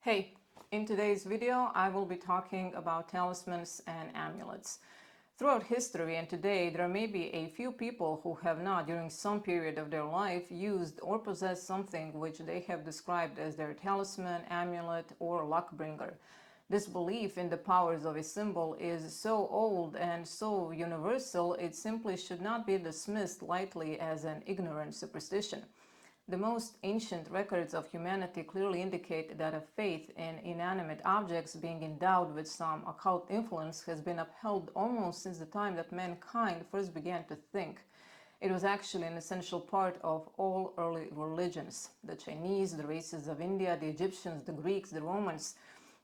Hey, in today's video I will be talking about talismans and amulets. Throughout history and today there may be a few people who have not during some period of their life used or possessed something which they have described as their talisman, amulet or luck bringer. This belief in the powers of a symbol is so old and so universal it simply should not be dismissed lightly as an ignorant superstition. The most ancient records of humanity clearly indicate that a faith in inanimate objects being endowed with some occult influence has been upheld almost since the time that mankind first began to think. It was actually an essential part of all early religions. The Chinese, the races of India, the Egyptians, the Greeks, the Romans.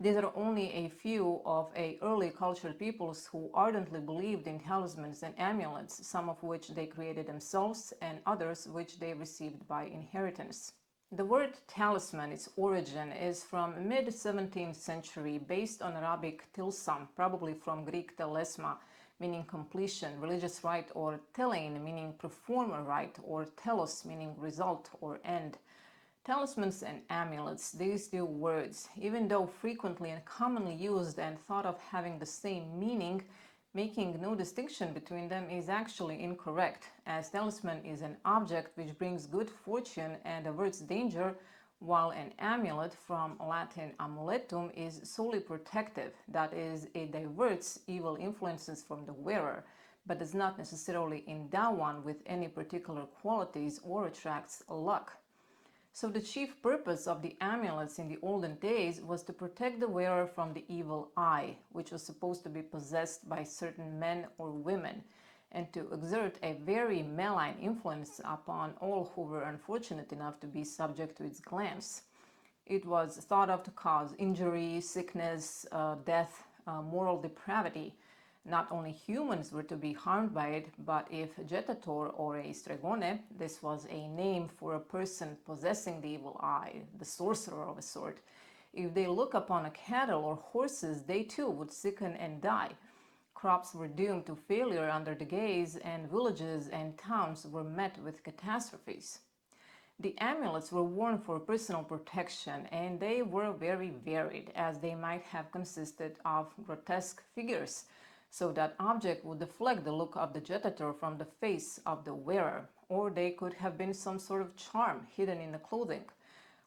These are only a few of early cultured peoples who ardently believed in talismans and amulets, some of which they created themselves and others which they received by inheritance. The word talisman, its origin, is from mid-17th century based on Arabic tilsam, probably from Greek telesma, meaning completion, religious rite, or telein, meaning perform a rite, or telos, meaning result or end. Talismans and amulets, these two words, even though frequently and commonly used and thought of having the same meaning, making no distinction between them is actually incorrect, as talisman is an object which brings good fortune and averts danger, while an amulet, from Latin amuletum, is solely protective, that is, it diverts evil influences from the wearer, but does not necessarily endow one with any particular qualities or attracts luck. So the chief purpose of the amulets in the olden days was to protect the wearer from the evil eye, which was supposed to be possessed by certain men or women, and to exert a very malign influence upon all who were unfortunate enough to be subject to its glance. It was thought of to cause injury, sickness, death, moral depravity. Not only humans were to be harmed by it, but if jetator or a stregone, this was a name for a person possessing the evil eye, the sorcerer of a sort, if they look upon a cattle or horses, they too would sicken and die. Crops were doomed to failure under the gaze, and villages and towns were met with catastrophes. The amulets were worn for personal protection, and they were very varied, as they might have consisted of grotesque figures, so that object would deflect the look of the jetator from the face of the wearer, or they could have been some sort of charm hidden in the clothing.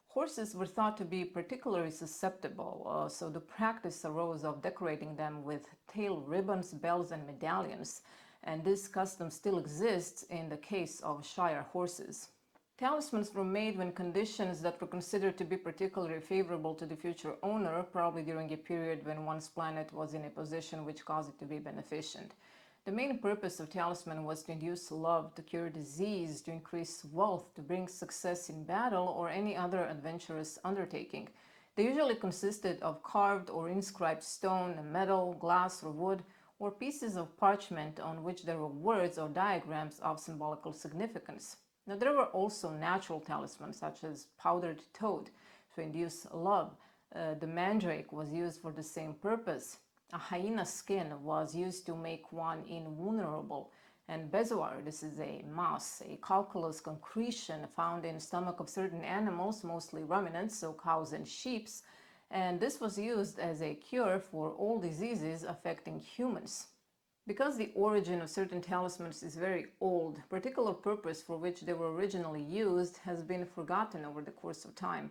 Horses were thought to be particularly susceptible, so the practice arose of decorating them with tail ribbons, bells, and medallions, and this custom still exists in the case of Shire horses. Talismans were made when conditions that were considered to be particularly favorable to the future owner, probably during a period when one's planet was in a position which caused it to be beneficent. The main purpose of talisman was to induce love, to cure disease, to increase wealth, to bring success in battle or any other adventurous undertaking. They usually consisted of carved or inscribed stone, metal, glass or wood, or pieces of parchment on which there were words or diagrams of symbolical significance. Now, there were also natural talismans, such as powdered toad, to induce love. The mandrake was used for the same purpose. A hyena skin was used to make one invulnerable. And bezoar, this is a mass, a calculous concretion found in the stomach of certain animals, mostly ruminants, so cows and sheep, and this was used as a cure for all diseases affecting humans. Because the origin of certain talismans is very old, particular purpose for which they were originally used has been forgotten over the course of time.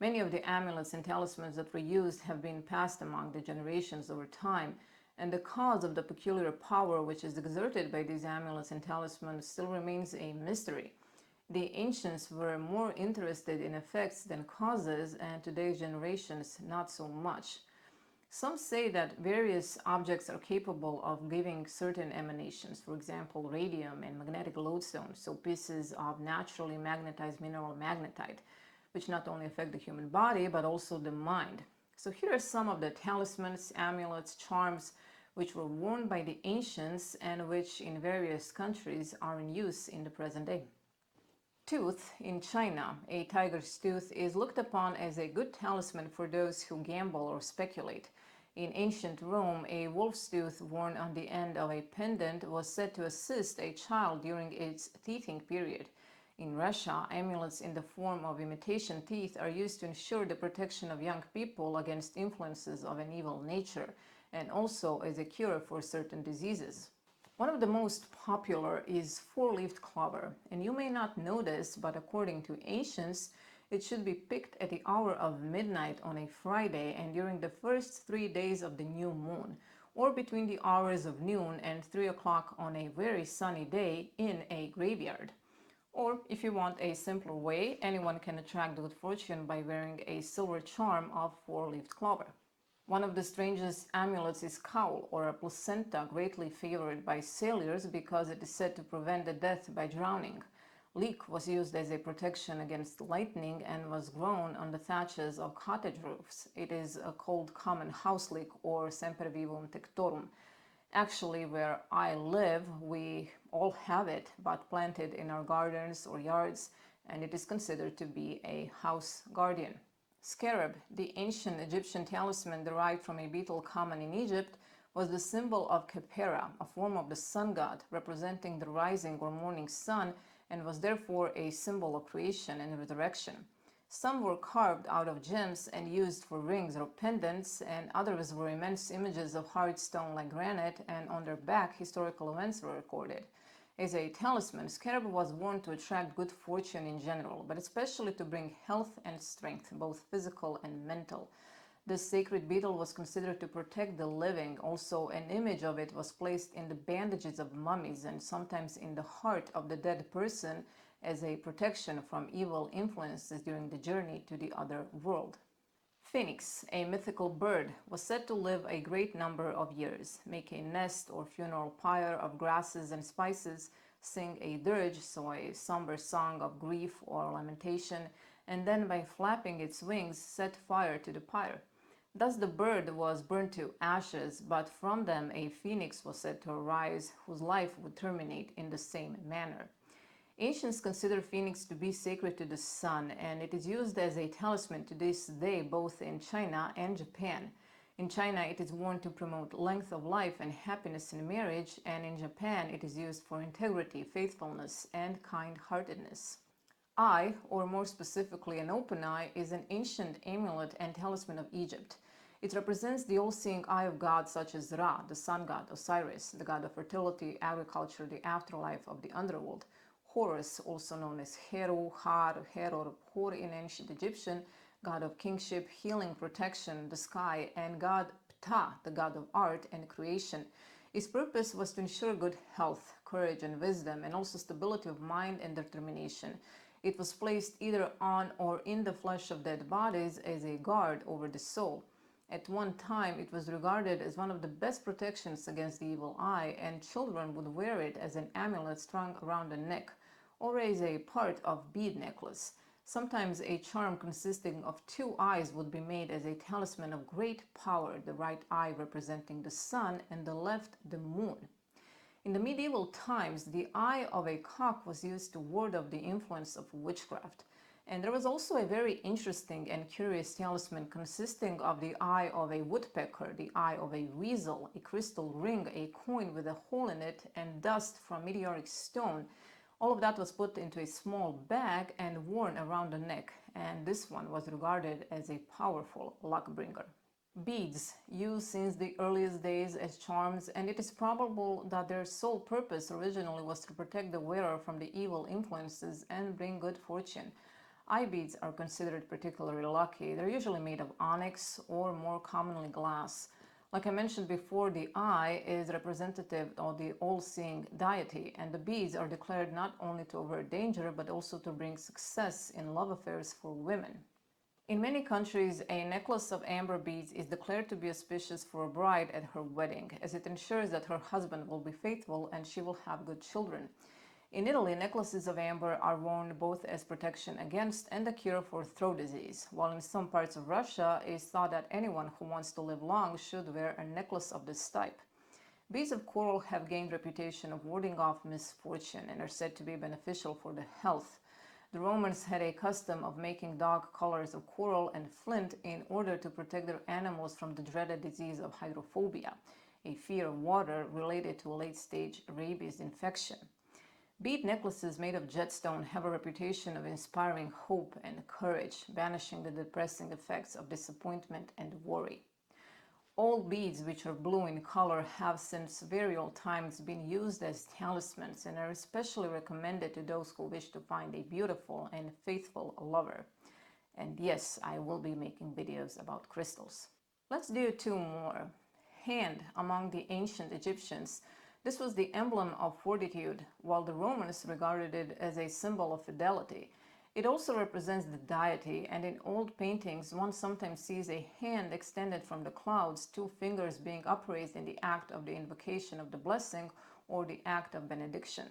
Many of the amulets and talismans that were used have been passed among the generations over time, and the cause of the peculiar power which is exerted by these amulets and talismans still remains a mystery. The ancients were more interested in effects than causes, and today's generations not so much. Some say that various objects are capable of giving certain emanations, for example, radium and magnetic lodestone, so pieces of naturally magnetized mineral magnetite, which not only affect the human body, but also the mind. So here are some of the talismans, amulets, charms, which were worn by the ancients and which in various countries are in use in the present day. Tooth in China, a tiger's tooth, is looked upon as a good talisman for those who gamble or speculate. In ancient Rome, a wolf's tooth worn on the end of a pendant was said to assist a child during its teething period. In Russia, amulets in the form of imitation teeth are used to ensure the protection of young people against influences of an evil nature, and also as a cure for certain diseases. One of the most popular is four-leaved clover, and you may not know this, but according to ancients, it should be picked at the hour of midnight on a Friday and during the first 3 days of the new moon, or between the hours of noon and 3 o'clock on a very sunny day in a graveyard. Or, if you want a simpler way, anyone can attract good fortune by wearing a silver charm of four-leaved clover. One of the strangest amulets is cowl, or a placenta, greatly favored by sailors because it is said to prevent the death by drowning. Leek was used as a protection against lightning and was grown on the thatches of cottage roofs. It is called common house leek or sempervivum tectorum. Actually, where I live, we all have it, but planted in our gardens or yards, and it is considered to be a house guardian. Scarab, the ancient Egyptian talisman derived from a beetle common in Egypt, was the symbol of Khepera, a form of the sun god, representing the rising or morning sun, and was therefore a symbol of creation and resurrection. Some were carved out of gems and used for rings or pendants, and others were immense images of hard stone like granite, and on their back historical events were recorded. As a talisman, scarab was worn to attract good fortune in general, but especially to bring health and strength, both physical and mental. This sacred beetle was considered to protect the living. Also, an image of it was placed in the bandages of mummies and sometimes in the heart of the dead person as a protection from evil influences during the journey to the other world. Phoenix, a mythical bird, was said to live a great number of years, make a nest or funeral pyre of grasses and spices, sing a dirge, so a somber song of grief or lamentation, and then by flapping its wings set fire to the pyre. Thus the bird was burned to ashes, but from them a phoenix was said to arise, whose life would terminate in the same manner. Ancients consider phoenix to be sacred to the sun, and it is used as a talisman to this day both in China and Japan. In China, it is worn to promote length of life and happiness in marriage, and in Japan, it is used for integrity, faithfulness, and kind-heartedness. Eye, or more specifically an open eye, is an ancient amulet and talisman of Egypt. It represents the all-seeing eye of gods such as Ra, the sun god, Osiris, the god of fertility, agriculture, the afterlife of the underworld, Horus, also known as Heru, Har, Heror, Hor in ancient Egyptian, god of kingship, healing, protection, the sky, and god Ptah, the god of art and creation. Its purpose was to ensure good health, courage, and wisdom, and also stability of mind and determination. It was placed either on or in the flesh of dead bodies as a guard over the soul. At one time, it was regarded as one of the best protections against the evil eye, and children would wear it as an amulet strung around the neck, or as a part of bead necklace. Sometimes a charm consisting of two eyes would be made as a talisman of great power, the right eye representing the sun and the left the moon. In the medieval times, the eye of a cock was used to ward off the influence of witchcraft. And there was also a very interesting and curious talisman consisting of the eye of a woodpecker, the eye of a weasel, a crystal ring, a coin with a hole in it, and dust from meteoric stone. All of that was put into a small bag and worn around the neck, and this one was regarded as a powerful luck bringer. Beads, used since the earliest days as charms, and it is probable that their sole purpose originally was to protect the wearer from the evil influences and bring good fortune. Eye beads are considered particularly lucky. They're usually made of onyx or more commonly glass. Like I mentioned before, the eye is representative of the all-seeing deity, and the beads are declared not only to avert danger but also to bring success in love affairs for women. In many countries, a necklace of amber beads is declared to be auspicious for a bride at her wedding, as it ensures that her husband will be faithful and she will have good children. In Italy, necklaces of amber are worn both as protection against and a cure for throat disease, while in some parts of Russia, it is thought that anyone who wants to live long should wear a necklace of this type. Beads of coral have gained reputation of warding off misfortune and are said to be beneficial for the health. The Romans had a custom of making dog collars of coral and flint in order to protect their animals from the dreaded disease of hydrophobia, a fear of water related to a late-stage rabies infection. Bead necklaces made of jetstone have a reputation of inspiring hope and courage, banishing the depressing effects of disappointment and worry. All beads which are blue in color have since very old times been used as talismans and are especially recommended to those who wish to find a beautiful and faithful lover. And yes, I will be making videos about crystals. Let's do two more. Hand. Among the ancient Egyptians, this was the emblem of fortitude, while the Romans regarded it as a symbol of fidelity. It also represents the deity, and in old paintings one sometimes sees a hand extended from the clouds, two fingers being upraised in the act of the invocation of the blessing or the act of benediction.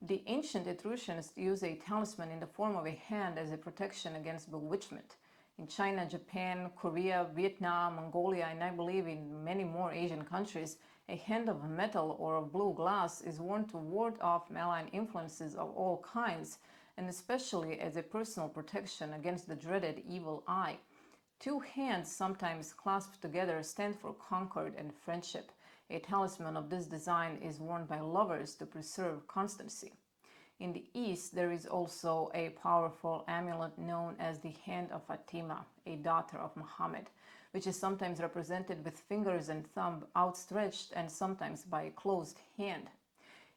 The ancient Etruscans used a talisman in the form of a hand as a protection against bewitchment. In China, Japan, Korea, Vietnam, Mongolia, and I believe in many more Asian countries, a hand of metal or of blue glass is worn to ward off malign influences of all kinds, and especially as a personal protection against the dreaded evil eye. Two hands, sometimes clasped together, stand for concord and friendship. A talisman of this design is worn by lovers to preserve constancy. In the East, there is also a powerful amulet known as the Hand of Fatima, a daughter of Muhammad, which is sometimes represented with fingers and thumb outstretched and sometimes by a closed hand.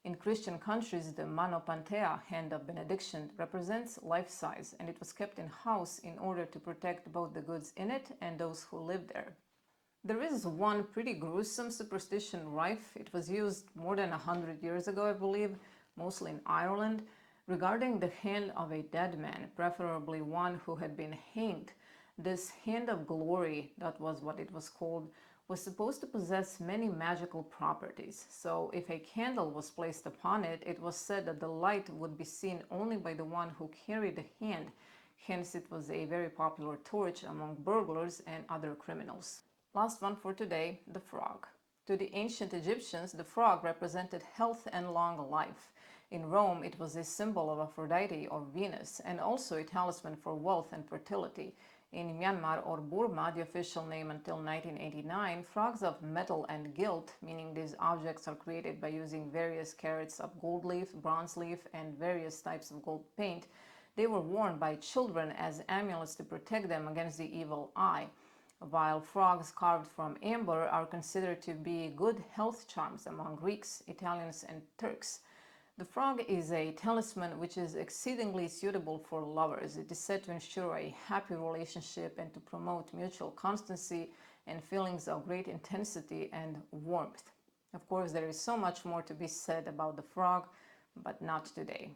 In Christian countries, the Mano Pantea, hand of benediction, represents life-size, and it was kept in house in order to protect both the goods in it and those who live there. There is one pretty gruesome superstition rife. It was used more than 100 years ago, I believe, mostly in Ireland, regarding the hand of a dead man, preferably one who had been hanged. This hand of glory, that was what it was called, was supposed to possess many magical properties. So if a candle was placed upon it, it was said that the light would be seen only by the one who carried the hand. Hence, it was a very popular torch among burglars and other criminals. Last one for today, the frog. To the ancient Egyptians, the frog represented health and long life. In Rome, it was a symbol of Aphrodite or Venus, and also a talisman for wealth and fertility. In Myanmar or Burma, the official name until 1989, frogs of metal and gilt, meaning these objects are created by using various carats of gold leaf, bronze leaf, and various types of gold paint, they were worn by children as amulets to protect them against the evil eye, while frogs carved from amber are considered to be good health charms among Greeks, Italians, and Turks. The frog is a talisman which is exceedingly suitable for lovers. It is said to ensure a happy relationship and to promote mutual constancy and feelings of great intensity and warmth. Of course, there is so much more to be said about the frog, but not today.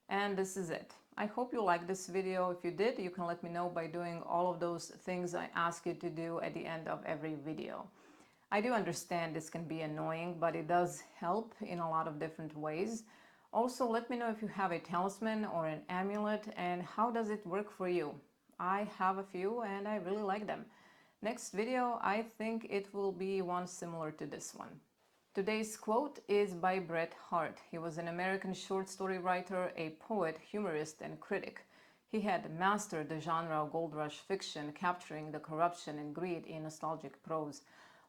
And this is it. I hope you liked this video. If you did, you can let me know by doing all of those things I ask you to do at the end of every video. I do understand this can be annoying, but it does help in a lot of different ways. Also, let me know if you have a talisman or an amulet and how does it work for you. I have a few and I really like them. Next video, I think it will be one similar to this one. Today's quote is by Bret Harte. He was an American short story writer, a poet, humorist, and critic. He had mastered the genre of gold rush fiction, capturing the corruption and greed in nostalgic prose.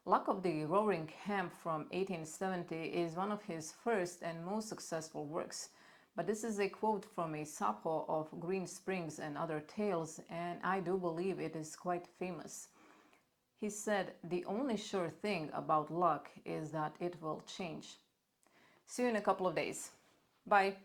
Luck of the Roaring Camp from 1870 is one of his first and most successful works. But this is a quote from a Sappho of Green Springs and Other Tales, and I do believe it is quite famous. He said, "The only sure thing about luck is that it will change." See you in a couple of days. Bye.